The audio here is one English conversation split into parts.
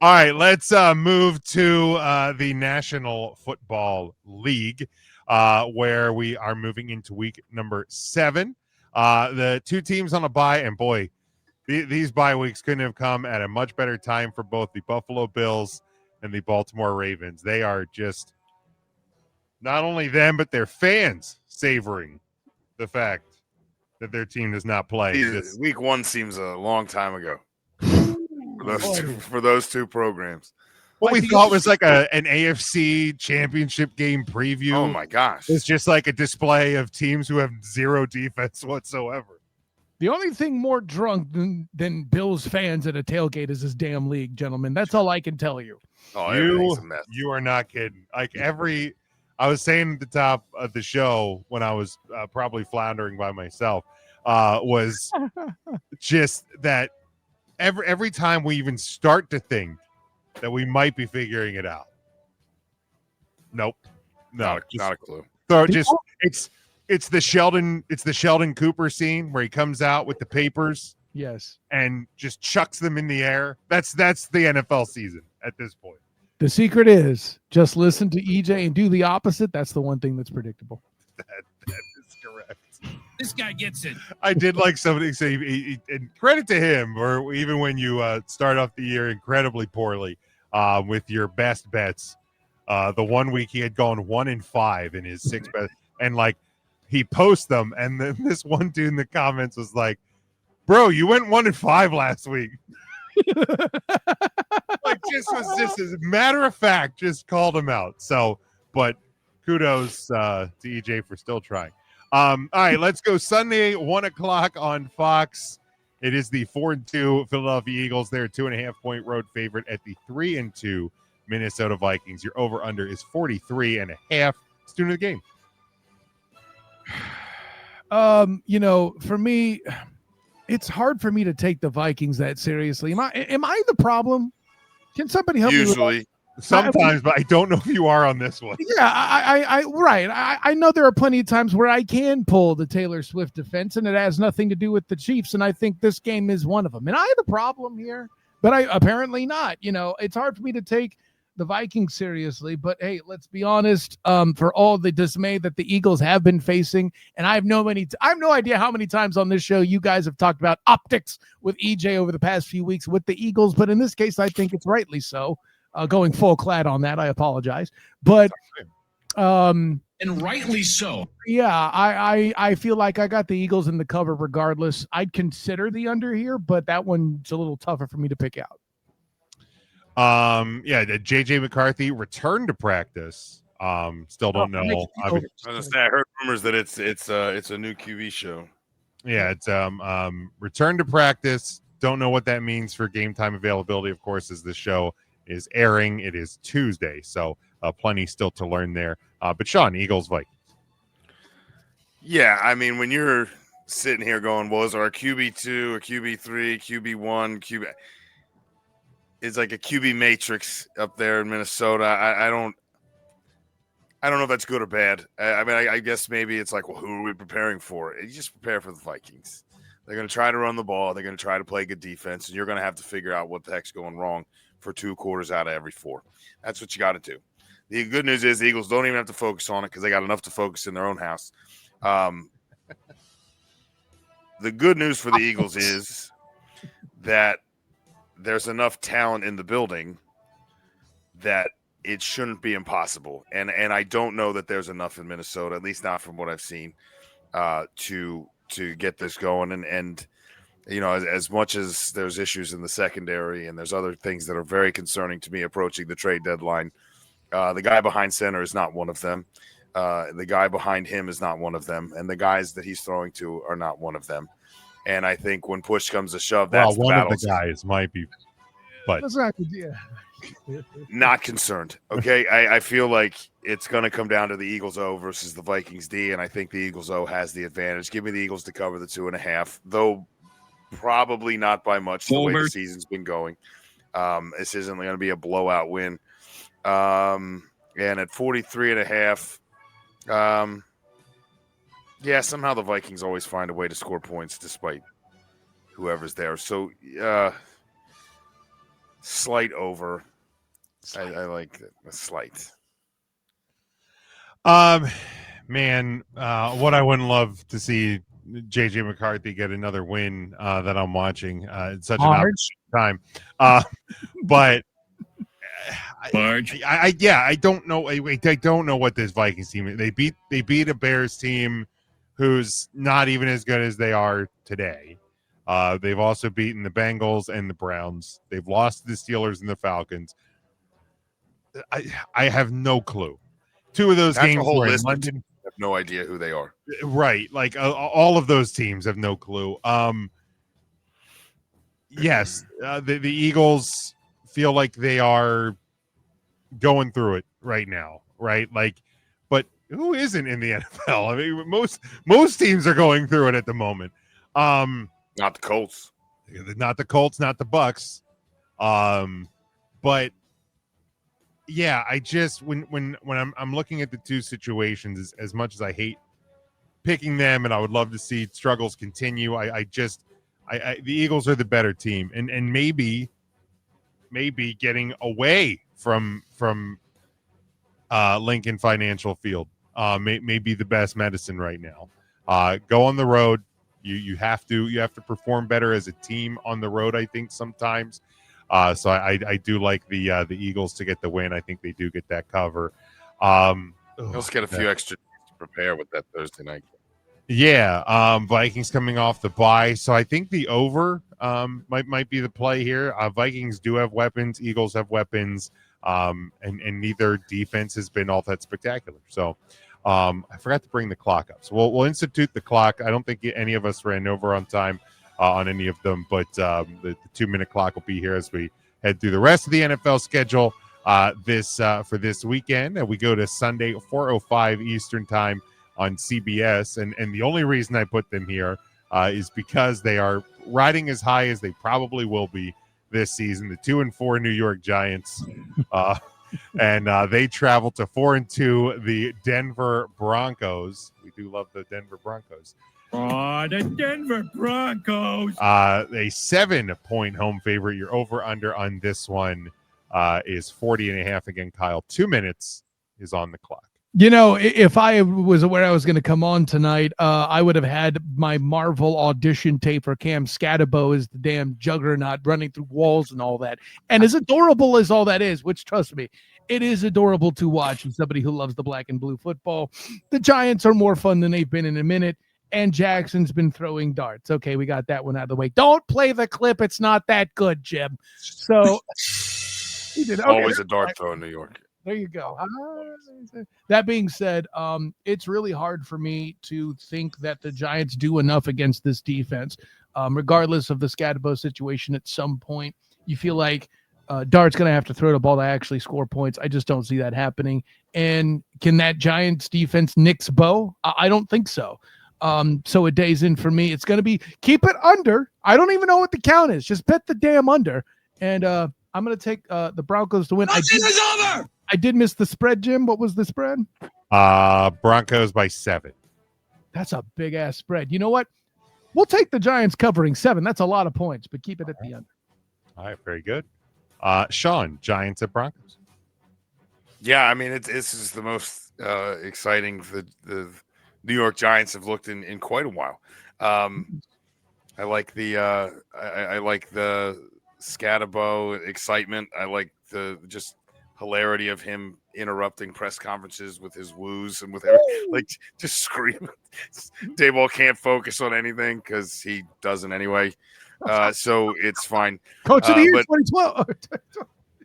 All right, let's move to the National Football League, where we are moving into week number 7. The two teams on a bye, and boy, these bye weeks couldn't have come at a much better time for both the Buffalo Bills and the Baltimore Ravens. They are just not only them, but their fans savoring the fact that their team does not play. Week 1 seems a long time ago for those two programs. What we thought was like an AFC championship game preview. Oh, my gosh. It's just like a display of teams who have zero defense whatsoever. The only thing more drunk than Bills fans at a tailgate is this damn league, gentlemen. That's all I can tell you. Oh, you are not kidding. Like I was saying at the top of the show when I was probably floundering by myself, was just that every time we even start to think that we might be figuring it out. Nope. No, not a clue. So it's the Sheldon Cooper scene where he comes out with the papers. Yes. And just chucks them in the air. That's the NFL season at this point. The secret is just listen to EJ and do the opposite. That's the one thing that's predictable. That is correct. This guy gets it. I did like somebody say, and credit to him, or even when you start off the year incredibly poorly with your best bets. The 1 week he had gone 1-5 in his 6 bets, and like he posts them, and then this one dude in the comments was like, "Bro, you went 1-5 last week." Like just as a matter of fact, just called him out. So, but kudos to EJ for still trying. All right, let's go Sunday, 1:00 on Fox. It is the 4-2 Philadelphia Eagles. They're a 2.5-point road favorite at the 3-2 Minnesota Vikings. Your over/under is 43.5. Let's tune in the game. For me, it's hard for me to take the Vikings that seriously. Am I the problem? Can somebody help me? Usually. Sometimes, but I don't know if you are on this one. Yeah, I know there are plenty of times where I can pull the Taylor Swift defense, and it has nothing to do with the Chiefs, and I think this game is one of them. And I have a problem here, but I apparently not. It's hard for me to take the Vikings seriously, but hey, let's be honest. For all the dismay that the Eagles have been facing, and I have no idea how many times on this show you guys have talked about optics with EJ over the past few weeks with the Eagles, but in this case, I think it's rightly so. Going full clad on that, I apologize, but and rightly so. Yeah, I feel like I got the Eagles in the cover regardless. I'd consider the under here, but that one's a little tougher for me to pick out. JJ McCarthy returned to practice. Still don't know. I heard rumors that it's a new QB show. Yeah, it's return to practice. Don't know what that means for game time availability. Of course, as this show is airing, it is Tuesday, so plenty still to learn there. But Sean, Eagles, Vikings. Yeah, I mean, when you're sitting here going, well, is there a QB2, a QB3, QB1, QB? It's like a QB matrix up there in Minnesota. I don't know if that's good or bad. I guess maybe it's like, well, who are we preparing for? You just prepare for the Vikings. They're going to try to run the ball. They're going to try to play good defense, and you're going to have to figure out what the heck's going wrong for 2 quarters out of every 4. That's what you got to do. The good news is the Eagles don't even have to focus on it because they got enough to focus in their own house. The good news for the Eagles is that there's enough talent in the building that it shouldn't be impossible. And I don't know that there's enough in Minnesota, at least not from what I've seen, to get this going. And as much as there's issues in the secondary and there's other things that are very concerning to me approaching the trade deadline, the guy behind center is not one of them. The guy behind him is not one of them. And the guys that he's throwing to are not one of them. And I think when push comes to shove, that's one the battle. Of the guys might be, but not concerned. Okay, I feel like it's going to come down to the Eagles O versus the Vikings D, and I think the Eagles O has the advantage. Give me the Eagles to cover the 2.5, though probably not by much the way the season's been going. This isn't going to be a blowout win. And at 43.5, yeah, somehow the Vikings always find a way to score points despite whoever's there. So Slight over. I like a slight. Man, what I wouldn't love to see JJ McCarthy get another win that I'm watching. It's such an Hard. opportune time. But Marge. I don't know. I don't know what this Vikings team is. They beat a Bears team who's not even as good as they are today. They've also beaten the Bengals and the Browns. They've lost to the Steelers and the Falcons. I have no clue. Two of those That's games a whole were in list. London. I have no idea who they are. Right, like all of those teams have no clue. Yes, the Eagles feel like they are going through it right now, right? Like, but who isn't in the NFL? I mean, most teams are going through it at the moment. Not the Colts. Not the Colts, not the Bucks. But yeah, I just when I'm looking at the two situations, as much as I hate picking them, and I would love to see struggles continue, I the Eagles are the better team, and maybe getting away from Lincoln Financial Field may be the best medicine right now. Go on the road. You have to perform better as a team on the road, I think, sometimes. So I do like the Eagles to get the win. I think they do get that cover. Let's get a few extra days to prepare with that Thursday night. Yeah, Vikings coming off the bye, so I think the over might be the play here. Vikings do have weapons, Eagles have weapons, and neither defense has been all that spectacular. So I forgot to bring the clock up, so we'll institute the clock. I don't think any of us ran over on time on any of them, but the 2-minute clock will be here as we head through the rest of the NFL schedule for this weekend, and we go to Sunday 4:05 Eastern time on CBS, and the only reason I put them here is because they are riding as high as they probably will be this season. The 2-4 New York Giants, and they travel to 4-2 the Denver Broncos. We do love the Denver Broncos. Oh, the Denver Broncos. A 7-point home favorite. Your over/under on this one is 40.5. Again, Kyle, 2 minutes is on the clock. You know, if I was aware I was going to come on tonight, I would have had my Marvel audition tape for Cam Scatterbo as the damn juggernaut running through walls and all that. And as adorable as all that is, which, trust me, it is adorable to watch as somebody who loves the black and blue football. The Giants are more fun than they've been in a minute, and Jackson's been throwing darts. Okay, we got that one out of the way. Don't play the clip. It's not that good, Jim. So he did. Okay, Always a dart throw in New York. there you go. That being said, it's really hard for me to think that the Giants do enough against this defense, regardless of the Scatterbo situation. At some point, you feel like Dart's going to have to throw the ball to actually score points. I just don't see that happening. And can that Giants defense nix Bo? I don't think so. So a day's in for me. It's going to be keep it under. I don't even know what the count is. Just bet the damn under. And I'm going to take the Broncos to win. I did miss the spread, Jim. What was the spread? Broncos by 7. That's a big ass spread. You know what? We'll take the Giants covering 7. That's a lot of points, but keep it at the under. All right, very good. Sean, Giants at Broncos. Yeah, I mean, this is the most exciting the New York Giants have looked in quite a while. I like the I like the Scatterbo excitement. I like the just hilarity of him interrupting press conferences with his woos and with like just screaming. Dayball can't focus on anything because he doesn't anyway. So it's fine. Coach of the year but 2012.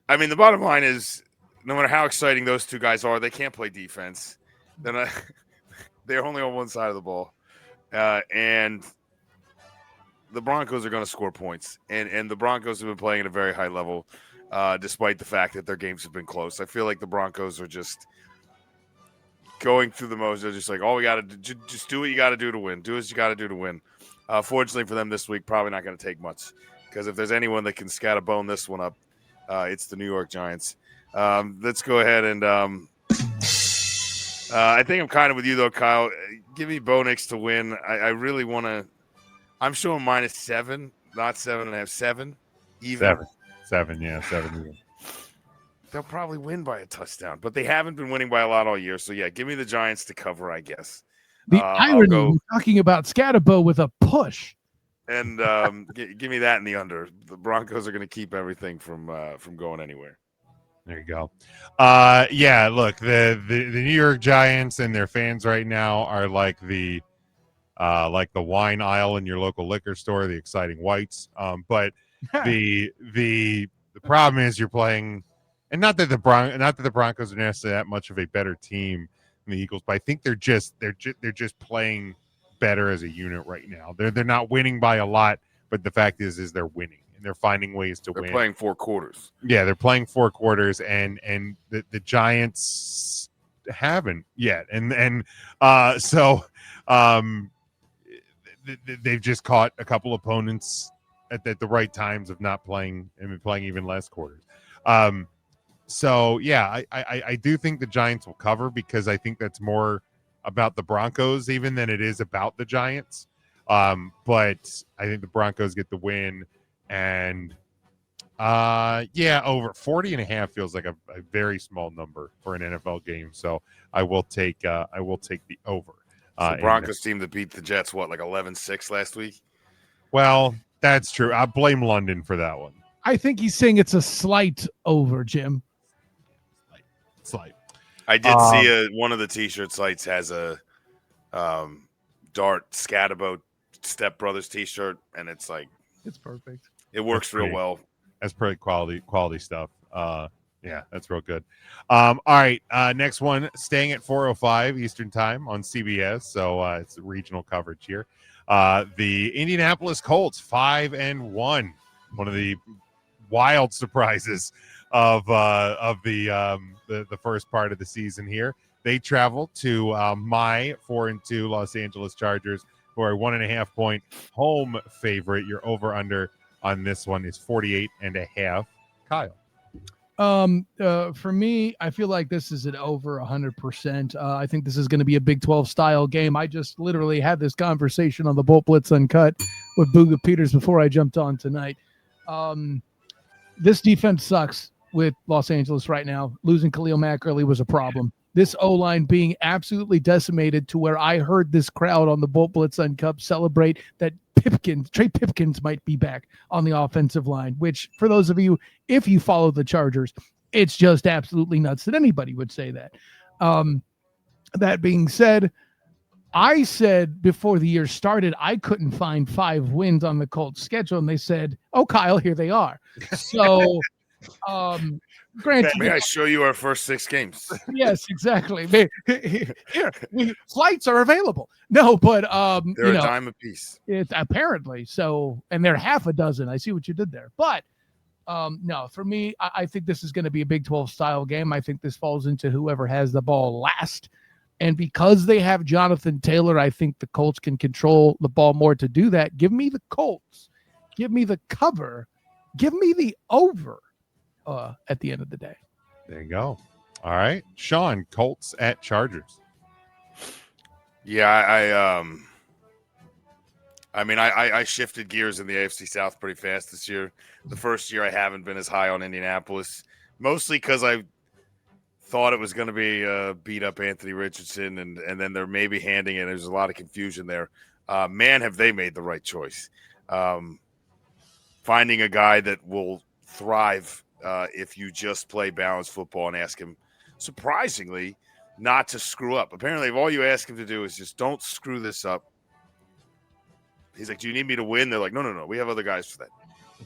I mean, the bottom line is, no matter how exciting those two guys are, they can't play defense. They're only on one side of the ball, and the Broncos are going to score points. And the Broncos have been playing at a very high level, despite the fact that their games have been close. I feel like the Broncos are just going through the motions. They're just like, all we got to do, just do what you got to do to win. Do what you got to do to win. Fortunately for them this week, probably not going to take much, because if there's anyone that can scatterbone this one up, it's the New York Giants. Let's go ahead and I think I'm kind of with you, though, Kyle. Give me Bo Nix to win. I really want to – I'm showing -7, not 7.5, 7. Even. 7, yeah, 7. They'll probably win by a touchdown, but they haven't been winning by a lot all year. So yeah, give me the Giants to cover, I guess. The I'll irony, go we're talking about Scatabo with a push. and give me that in the under. The Broncos are going to keep everything from going anywhere. There you go. Yeah, look, the New York Giants and their fans right now are like the wine aisle in your local liquor store, the exciting whites. But the problem is you're playing, and not that the Broncos are necessarily that much of a better team than the Eagles, but I think they're just playing better as a unit right now. They're not winning by a lot, but the fact is they're winning. They're finding ways to win. They're playing 4 quarters. Yeah, they're playing 4 quarters, and the Giants haven't yet, so they've just caught a couple opponents at the right times of not playing and playing even less quarters. So yeah, I do think the Giants will cover because I think that's more about the Broncos even than it is about the Giants. But I think the Broncos get the win. And yeah, over 40.5 feels like a very small number for an NFL game. So I will take the over. The Broncos team that beat the Jets, like 11-6 last week? Well, that's true. I blame London for that one. I think he's saying it's a slight over, Jim. Slight. I did see one of the T-shirt sites has a Dart Scatabo Step Brothers T-shirt, and it's perfect. It works real well. That's pretty quality stuff. Yeah, that's real good. All right, next one, staying at 4:05 Eastern Time on CBS. So it's regional coverage here. The Indianapolis Colts 5-1, one of the wild surprises of the first part of the season here. They travel to my 4-2 Los Angeles Chargers, who are 1.5 point home favorite. Your over under on this one is 48.5. Kyle. For me, I feel like this is an over 100%. I think this is going to be a Big 12 style game. I just literally had this conversation on the Bolt Blitz Uncut with Booga Peters before I jumped on tonight. This defense sucks with Los Angeles right now. Losing Khalil Mack early was a problem. This O-line being absolutely decimated to where I heard this crowd on the Bolt Blitz Uncut celebrate that Trey Pipkins might be back on the offensive line, which for those of you, if you follow the Chargers, it's just absolutely nuts that anybody would say that. That being said, I said before the year started, I couldn't find 5 wins on the Colts schedule. And they said, oh, Kyle, here they are. So, granted, may I show you our first 6 games? Yes, exactly. Here, flights are available. No, but they're a dime a piece. It's apparently so, and they're half a dozen. I see what you did there, but no, for me, I think this is going to be a Big 12 style game. I think this falls into whoever has the ball last, and because they have Jonathan Taylor, I think the Colts can control the ball more to do that. Give me the Colts. Give me the cover. Give me the over. At the end of the day. There you go. All right, Sean, Colts at Chargers. Yeah, I shifted gears in the AFC South pretty fast this year. The first year I haven't been as high on Indianapolis, mostly because I thought it was going to be beat up Anthony Richardson, and then they're maybe handing it. There's a lot of confusion there. Man, have they made the right choice. Finding a guy that will thrive if you just play balanced football and ask him, surprisingly, not to screw up. Apparently, if all you ask him to do is just don't screw this up. He's like, do you need me to win? They're like, no. We have other guys for that.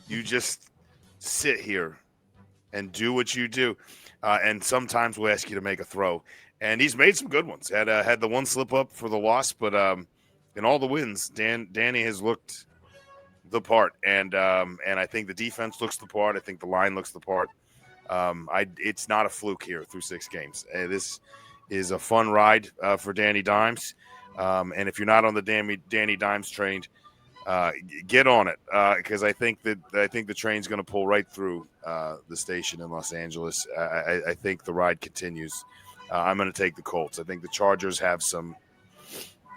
You just sit here and do what you do. And sometimes we'll ask you to make a throw. And he's made some good ones. Had the one slip up for the loss, but in all the wins, Danny has looked the part, and I think the defense looks the part. I think the line looks the part. It's not a fluke here through 6 games. This is a fun ride for Danny Dimes, and if you're not on the Danny Dimes train, get on it because I think the train's going to pull right through the station in Los Angeles. I think the ride continues. I'm going to take the Colts. I think the Chargers have some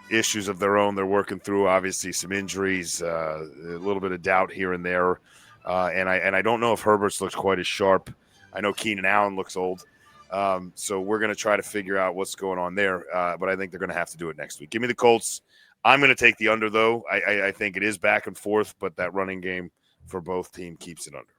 issues of their own they're working through, obviously some injuries, a little bit of doubt here and there, and I don't know if Herbert's looks quite as sharp. I know Keenan Allen looks old. So we're going to try to figure out what's going on there. But I think they're going to have to do it next week. Give me the Colts. I'm going to take the under, though. I think it is back and forth, but that running game for both teams keeps it under.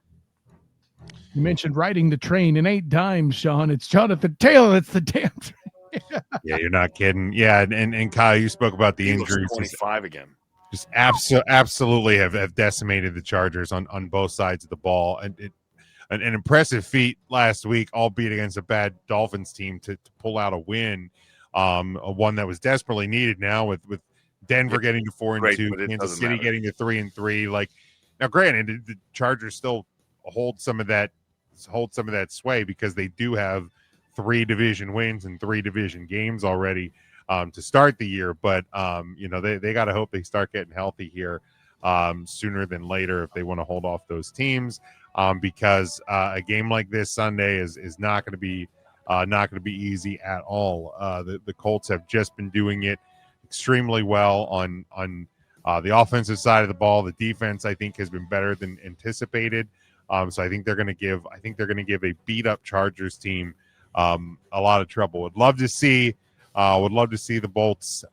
You mentioned riding the train, and 8 times, Sean. It's Jonathan Taylor. It's the damn train. Yeah, you're not kidding. Yeah, and Kyle, you spoke about the Eagles injuries. 25 again. Just absolutely have decimated the Chargers on both sides of the ball. And an impressive feat last week, albeit against a bad Dolphins team, to pull out a win, one that was desperately needed now with Denver getting to 4-2, Kansas City getting to 3-3. Like, now, granted, the Chargers still hold some of that sway because they do have 3 division wins and 3 division games already to start the year. But they got to hope they start getting healthy here sooner than later if they want to hold off those teams. Because a game like this Sunday is not going to be easy at all. The Colts have just been doing it extremely well on the offensive side of the ball. The defense, I think, has been better than anticipated. So I think they're going to give a beat up Chargers team a lot of trouble. Would love to see the Bolts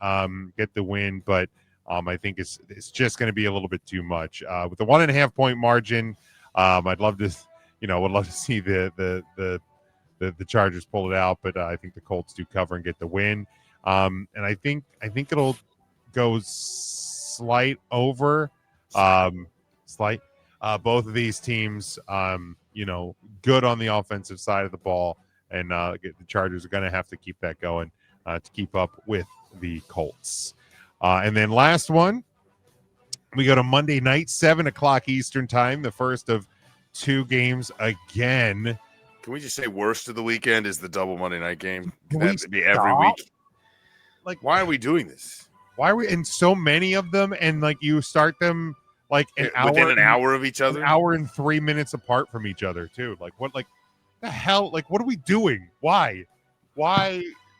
get the win, but I think it's just going to be a little bit too much with the 1.5 point margin. I'd love to see the Chargers pull it out, but I think the Colts do cover and get the win. And I think it'll go slight over, slight. Both of these teams, good on the offensive side of the ball, and the Chargers are going to have to keep that going to keep up with the Colts. And then last one, we go to Monday night, 7:00 Eastern time, the first of 2 games again. Can we just say worst of the weekend is the double Monday night game? Can That we be every stop? week. Like, why are we doing this? Why are we in so many of them? And like you start them like Within an hour of each other? an hour and 3 minutes apart from each other too. Like what? Like the hell? Like what are we doing? Why?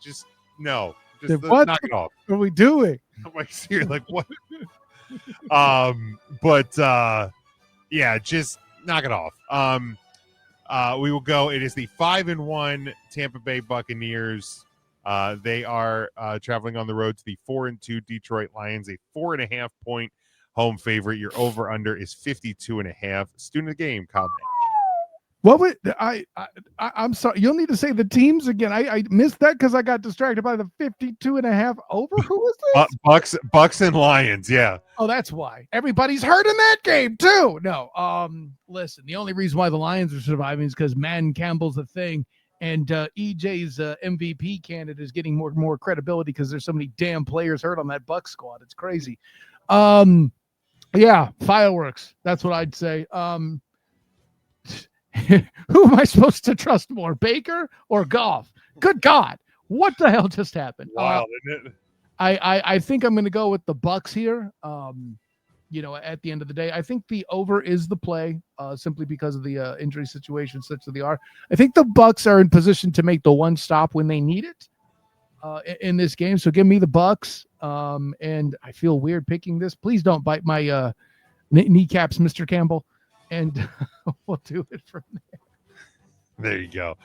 Just no. Just What knock it off. are we doing? I'm like, seriously, like what? But yeah, just knock it off. We will go. It is the 5-1 Tampa Bay Buccaneers. They are traveling on the road to the 4-2 Detroit Lions, a 4.5 point home favorite. Your over under is 52.5. Student of the game, Kyle. What would I'm sorry. You'll need to say the teams again. I missed that because I got distracted by the 52.5 over. Who is this? Bucks and Lions. Yeah. Oh, that's why everybody's hurt in that game too. No, listen. The only reason why the Lions are surviving is because Man Campbell's a thing, and EJ's MVP candidate is getting more credibility because there's so many damn players hurt on that Bucs squad. It's crazy. Yeah, fireworks. That's what I'd say. Who am I supposed to trust more, Baker or Goff? Good God, what the hell just happened? Wild, isn't it? I think I'm going to go with the Bucks here. At the end of the day, I think the over is the play, simply because of the injury situation such that they are. I think the Bucks are in position to make the one stop when they need it in this game. So give me the Bucks. And I feel weird picking this. Please don't bite my kneecaps, Mr. Campbell. And we'll do it from there. There you go.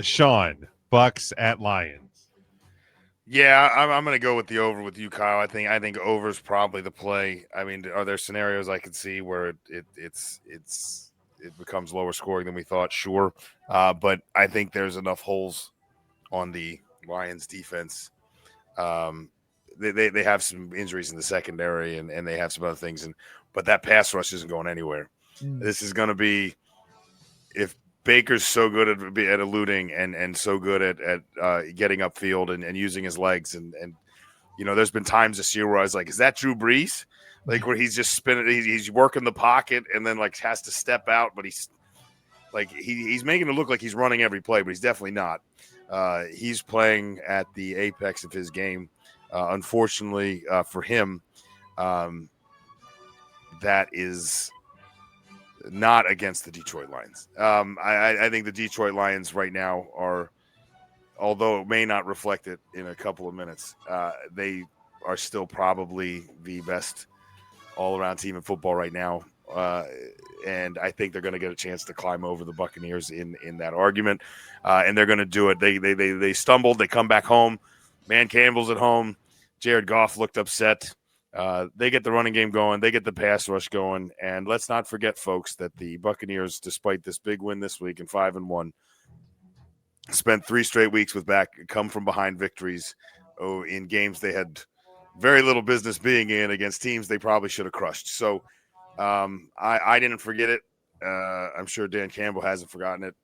Sean, Bucks at Lions. Yeah, I'm going to go with the over with you, Kyle. I think over is probably the play. I mean, are there scenarios I could see where it becomes lower scoring than we thought? Sure, but I think there's enough holes on the Lions defense. They have some injuries in the secondary, and they have some other things, but that pass rush isn't going anywhere. This is going to be, if Baker's so good at eluding and so good at getting upfield and using his legs, and there's been times this year where I was like, is that Drew Brees? Like where he's just spinning, he's working the pocket and then like has to step out, but he's like he's making it look like he's running every play, but he's definitely not. He's playing at the apex of his game. Unfortunately for him, that is not against the Detroit Lions. I think the Detroit Lions right now are, although it may not reflect it in a couple of minutes, they are still probably the best all-around team in football right now. And I think they're going to get a chance to climb over the Buccaneers in that argument, and they're going to do it. They stumbled. They come back home. Man Campbell's at home. Jared Goff looked upset. They get the running game going. They get the pass rush going. And let's not forget, folks, that the Buccaneers, despite this big win this week and 5-1, spent 3 straight weeks with come from behind victories in games they had very little business being in against teams they probably should have crushed. So I didn't forget it. I'm sure Dan Campbell hasn't forgotten it.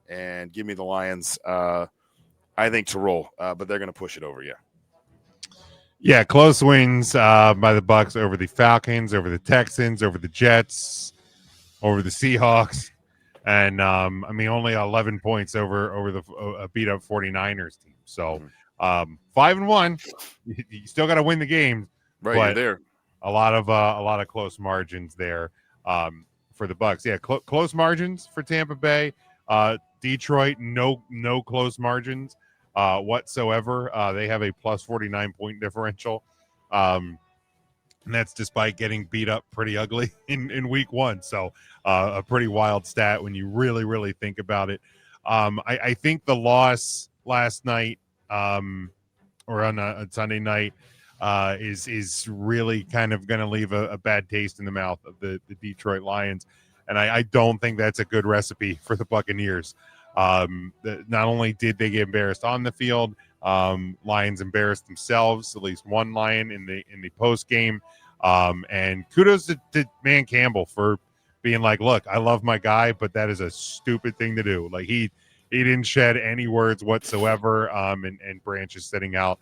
And give me the Lions. I think to roll, but they're going to push it over. Yeah, close wins by the Bucs over the Falcons, over the Texans, over the Jets, over the Seahawks, and only 11 points over the beat up 49ers team. So 5-1, you still got to win the game, right? But you're there. A lot of close margins there for the Bucs. Yeah, close margins for Tampa Bay. Detroit, no close margins whatsoever. They have a plus 49 point differential. And that's despite getting beat up pretty ugly in week 1. So a pretty wild stat when you really, really think about it. I think the loss last night or on a Sunday night is really kind of going to leave a bad taste in the mouth of the Detroit Lions. And I don't think that's a good recipe for the Buccaneers. Not only did they get embarrassed on the field, Lions embarrassed themselves, at least one Lion in the post game. And kudos to Man Campbell for being like, look, I love my guy, but that is a stupid thing to do. Like he didn't shed any words whatsoever. And Branch is sitting out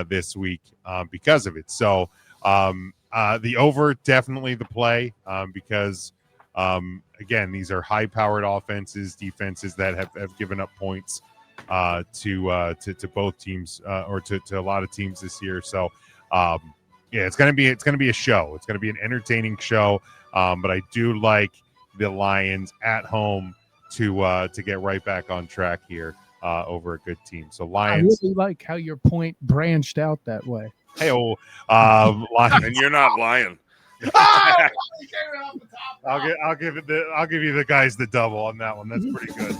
this week because of it. So the over, definitely the play because again, these are high-powered offenses, defenses that have given up points to both teams or to a lot of teams this year. So yeah, it's gonna be a show. It's gonna be an entertaining show. But I do like the Lions at home to get right back on track here over a good team. So Lions. I really like how your point branched out that way. Hey, Lions. And you're not lying. I'll give you the guys the double on that one. That's pretty good.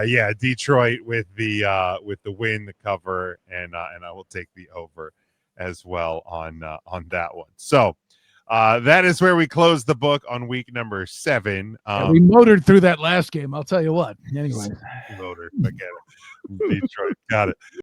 Yeah, Detroit with the win, the cover, and I will take the over as well on that one. So that is where we close the book on week number 7. We motored through that last game. I'll tell you what. Anyway, motor, I get it. Detroit, got it.